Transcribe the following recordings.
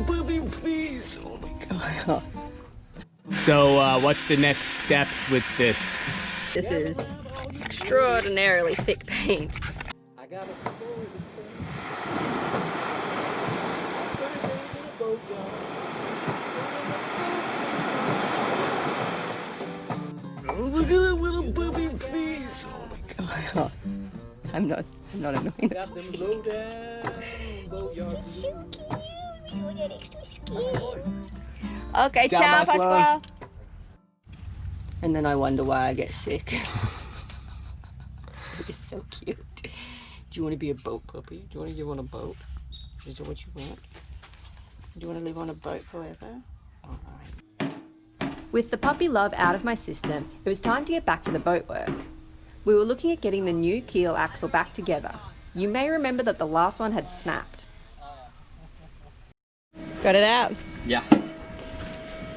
puppy, please. Oh my god. So, what's the next steps with this? This is extraordinarily thick paint. I got a story to tell. Oh, look at that little puppy face. Oh my god. I'm not annoying. Got them low down, low yard Okay, Ciao, ciao, Pasquale. Pasquale. And then I wonder why I get sick. It's so cute. Do you want to be a boat puppy? Do you want to live on a boat? Is that what you want? Do you want to live on a boat forever? All right. With the puppy love out of my system, it was time to get back to the boat work. We were looking at getting the new keel axle back together. You may remember that the last one had snapped. Got it out? Yeah.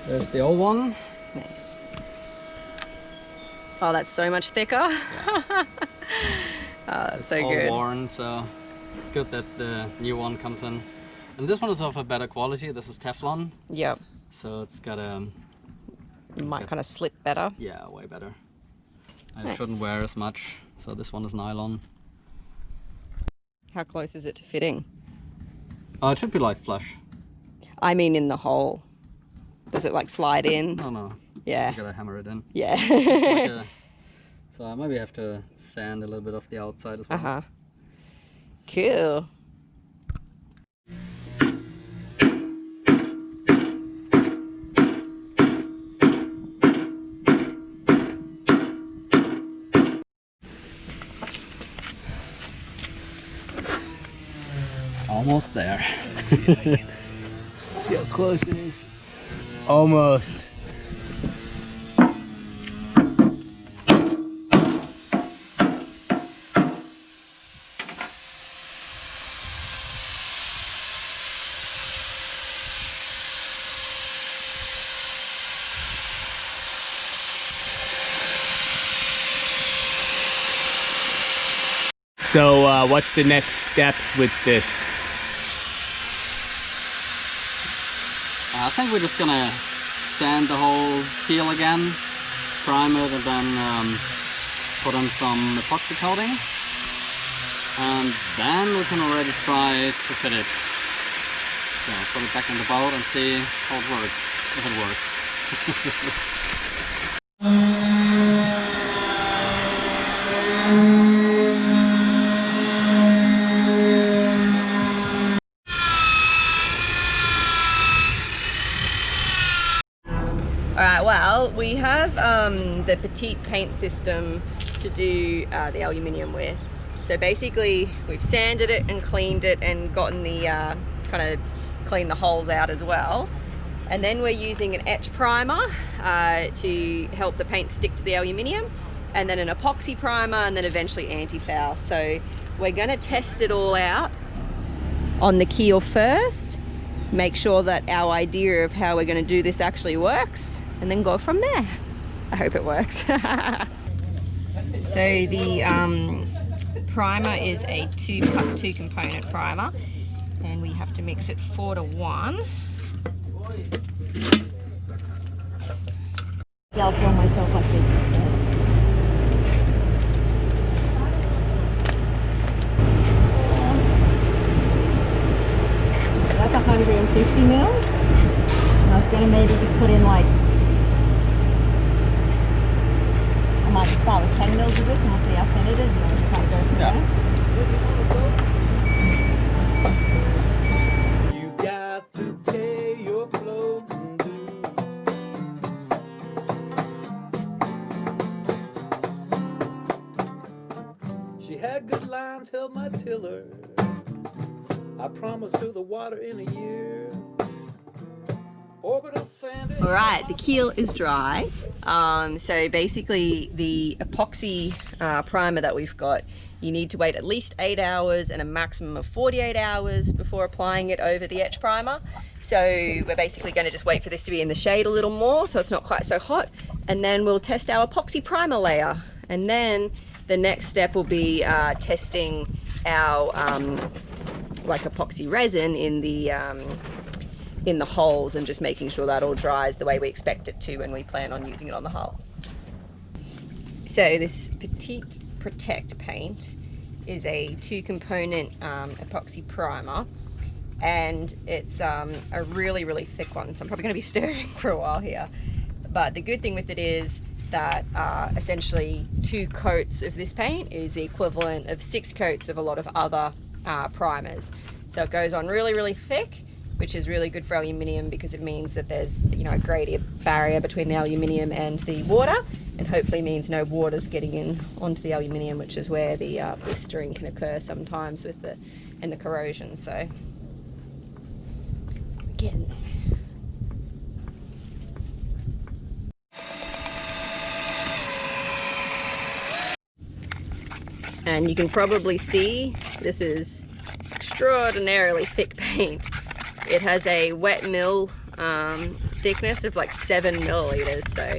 There's the old one. Nice. Oh, that's so much thicker. Yeah. Oh, that's it's so all good. worn, so it's good that the new one comes in. And this one is of a better quality. This is Teflon. Yep. So it's got a... Might kind of slip better. Yeah, way better. And Nice. it shouldn't wear as much. So this one is nylon. How close is it to fitting? Oh, it should be like flush. I mean in the hole. Does it like slide in? Oh no. Yeah. You gotta hammer it in. Yeah. Like so I maybe have to sand a little bit of the outside as well. Uh-huh. Cool. Almost there. See how close it is. Almost. So, what's the next steps with this? I think we're just gonna sand the whole keel again, prime it, and then put on some epoxy coating. And then we can already try to fit it. So put it back in the boat and see how it works, if it works. Alright, well, we have the petite paint system to do the aluminium with. So basically, we've sanded it and cleaned it and gotten the, kind of cleaned the holes out as well. And then we're using an etch primer to help the paint stick to the aluminium, and then an epoxy primer, and then eventually anti-foul. So we're gonna test it all out on the keel first, make sure that our idea of how we're gonna do this actually works, and then go from there. I hope it works. So the primer is a two component primer, and we have to mix it 4:1. Yeah, I'll film myself like this instead. So that's 150 mils. And I was going to maybe just put in like, I might just start with 10 mils of this and we'll see how thin it is, and then we'll kind of go from there. You got to pay your floating dues. She had good lines, held my tiller. I promised her the water in a year. Orbital sand. All right, the keel is dry. So basically the epoxy primer that we've got, you need to wait at least 8 hours and a maximum of 48 hours before applying it over the etch primer. So we're basically going to just wait for this to be in the shade a little more so it's not quite so hot, and then we'll test our epoxy primer layer. And then the next step will be testing our like epoxy resin in the in the holes and just making sure that all dries the way we expect it to when we plan on using it on the hull. So this Petite Protect paint is a 2-component epoxy primer, and it's a really thick one, so I'm probably going to be stirring for a while here. But the good thing with it is that essentially 2 coats of this paint is the equivalent of 6 coats of a lot of other primers. So it goes on really thick, which is really good for aluminium because it means that there's, you know, a gradient barrier between the aluminium and the water, and hopefully means no water's getting in onto the aluminium, which is where the blistering can occur sometimes with the corrosion. So we're getting there. And you can probably see this is extraordinarily thick paint. It has a wet mill thickness of like 7 milliliters, so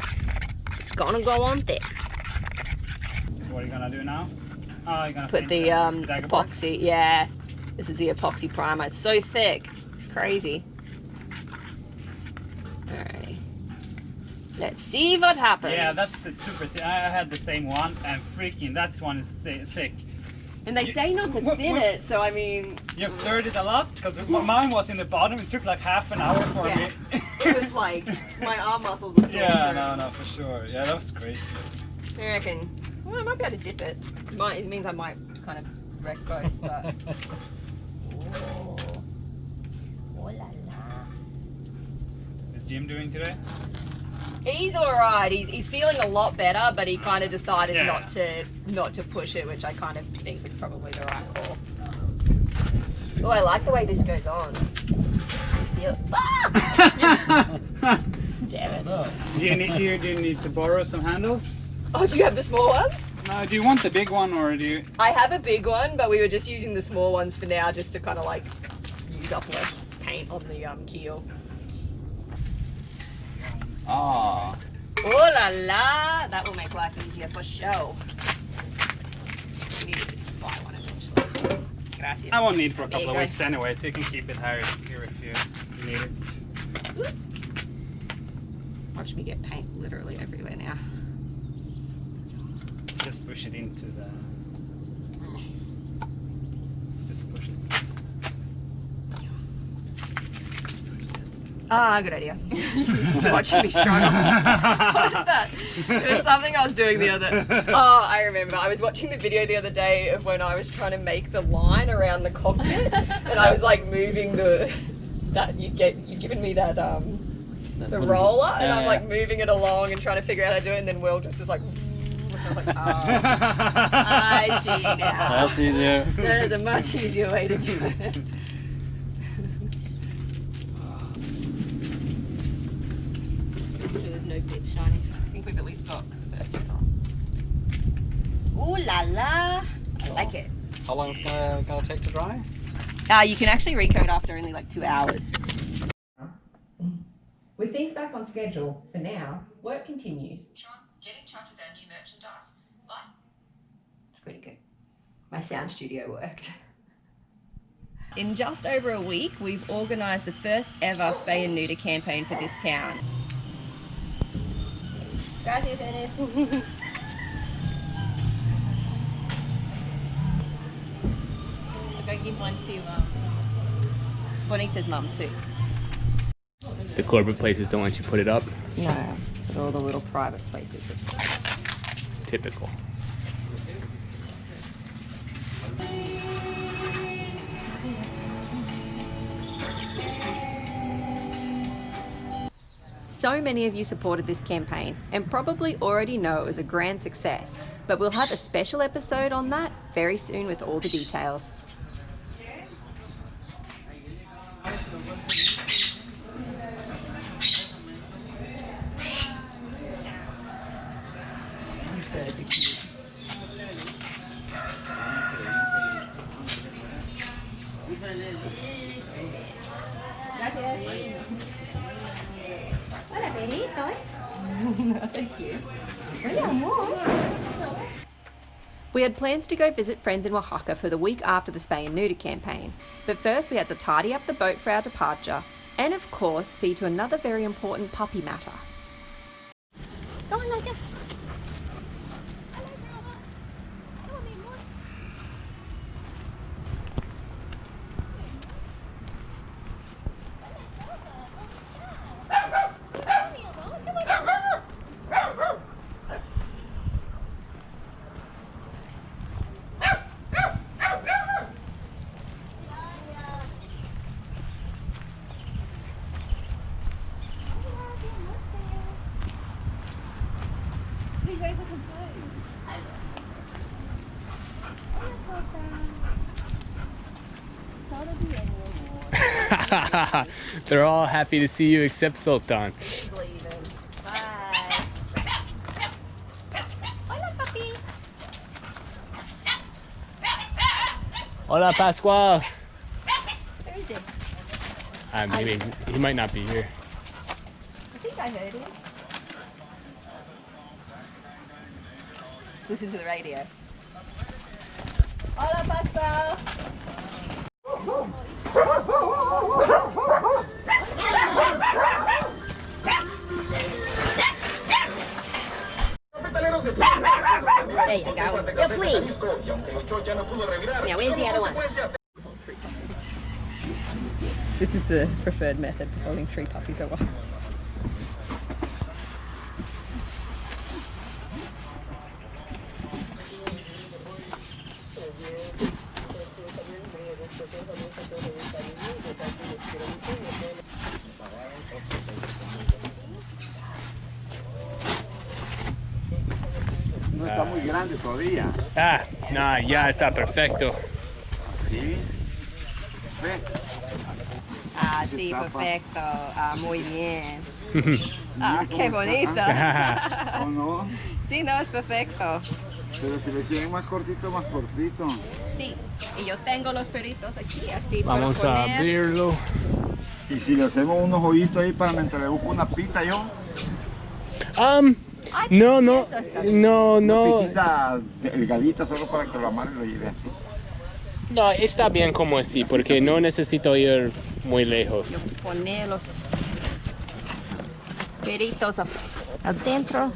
it's gonna go on thick. What are you gonna do now? Oh, you're gonna put the epoxy. Yeah, this is the epoxy primer. It's so thick, it's crazy. Alrighty, let's see what happens. Yeah, it's super thick. I had the same one, and freaking that one is thick. And they say not to thin it, so I mean... You've stirred it a lot? Because mine was in the bottom, it took like half an hour for me. It was like, my arm muscles are sore. Yeah, no, for sure. Yeah, that was crazy. I reckon, well, I might be able to dip it. It means I might kind of wreck both, but... Oh. Oh la la. Is Jim doing today? He's alright. He's feeling a lot better, but he kind of decided not to push it, which I kind of think was probably the right call. Oh, I like the way this goes on. I feel. Ah! Damn it! Do you need to borrow some handles? Oh, do you have the small ones? No. Do you want the big one or do you? I have a big one, but we were just using the small ones for now, just to kind of like use up less paint on the keel. Ah. Oh la la! That will make life easier for sure. We need to just buy one eventually. Gracias. I won't need for a couple of weeks anyway, so you can keep it here if you need it. Watch me get paint literally everywhere now. Just push it into the... Just push it. Ah, good idea. Watching me struggle. What was that? It was something I was doing the other... Oh, I remember. I was watching the video the other day of when I was trying to make the line around the cockpit, and I was like moving you've given me that, the roller, and I'm like moving it along and trying to figure out how to do it, and then Will just like... I was like, oh, I see now. That's easier. There's a much easier way to do it. There's no bits shiny. I think we've at least got the first one on. Ooh la la! I like it. How long is it gonna take to dry? You can actually recoat after only like 2 hours. With things back on schedule for now, work continues. Getting chuffed with our new merchandise. What? It's pretty good. My sound studio worked. In just over a week, we've organised the first ever spay and neuter campaign for this town. Gracias, Enes. I'll go give one to Bonita's mum too. The corporate places don't let you put it up? No, but all the little private places. Typical. So many of you supported this campaign and probably already know it was a grand success, but we'll have a special episode on that very soon with all the details. Thank you. We had plans to go visit friends in Oaxaca for the week after the spay and neuter campaign, but first we had to tidy up the boat for our departure, And of course, see to another very important puppy matter. Go on, Logan. They're all happy to see you except Sultan. He's leaving. Bye. Hola, puppy. Hola, Pascual. Where is he? Maybe he might not be here. I think I heard him. Listen to the radio. Hola, Pascual. There you go. You're flee. Now, where's the other one? This is the preferred method for holding 3 puppies at once. No está muy grande todavía. Nah, ya está perfecto. ¿Sí? ¿Ve? Ah, sí, perfecto. Ah, muy bien. Ah, qué bonito. ¿O no? Sí, no, es perfecto. Pero si le quieren más cortito, más cortito. Sí, y yo tengo los perritos aquí, así Vamos para a poner. abrirlo. Y si le hacemos unos hoyitos ahí para mientras le busco una pita yo. Ay, No, eso está bien. no. Una pitita delgadita solo para que lo amarre y lo lleve así. No, está bien como así, porque no necesito ir muy lejos. Yo poner los perritos adentro.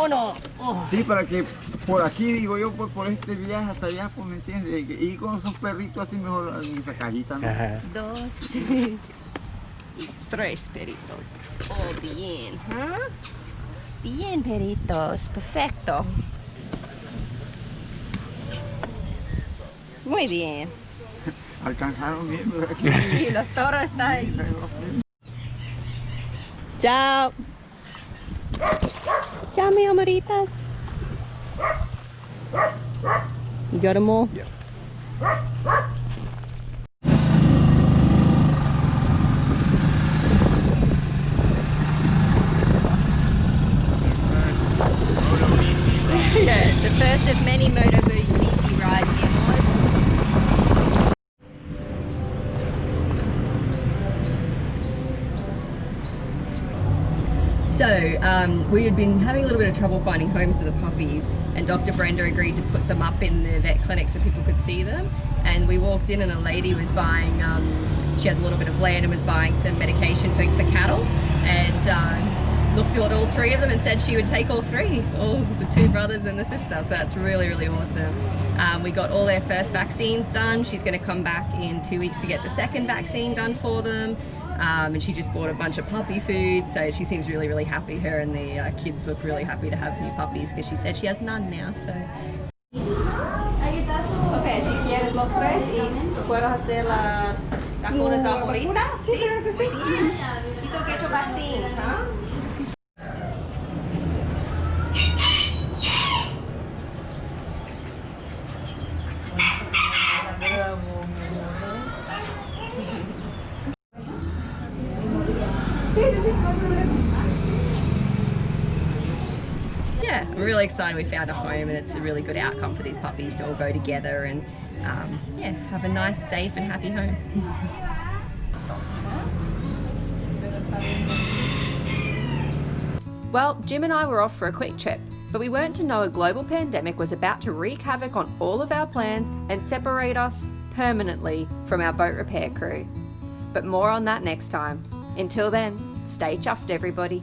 Uno. Oh. Sí, para que por aquí, digo yo, por este viaje hasta allá, pues me entiendes. Y con un perrito así mejor en esa cajita, ¿no? Ajá. 2 y 3 perritos. Oh, bien, ¿ah? Bien, perritos, perfecto. Muy bien. Alcanzaron bien, ¿verdad? Sí, los toros están ahí. Chao. Chao, mi amoritas. You got them all? Yeah. Yeah, the first of many Moto BC rides, mi amores. So, we had been having a little bit of trouble finding homes for the puppies, and Dr. Brenda agreed to put them up in the vet clinic so people could see them. And we walked in and a lady was buying, she has a little bit of land and was buying some medication for the cattle, and looked at all 3 of them and said she would take all 3, all the 2 brothers and the sister. So that's really, really awesome. We got all their first vaccines done. She's going to come back in 2 weeks to get the second vaccine done for them. And she just bought a bunch of puppy food, so she seems really, really happy. Her and the kids look really happy to have new puppies because she said she has none now. So. Okay, si quieres los 3 y puedes hacer la vacunas ahorita. Sí, creo que sí. You still get your vaccines, huh? Yeah, I'm really excited we found a home, and it's a really good outcome for these puppies to all go together and yeah, have a nice, safe and happy home. Well, Jim and I were off for a quick trip, but we weren't to know a global pandemic was about to wreak havoc on all of our plans and separate us permanently from our boat repair crew. But more on that next time. Until then, stay chuffed, everybody.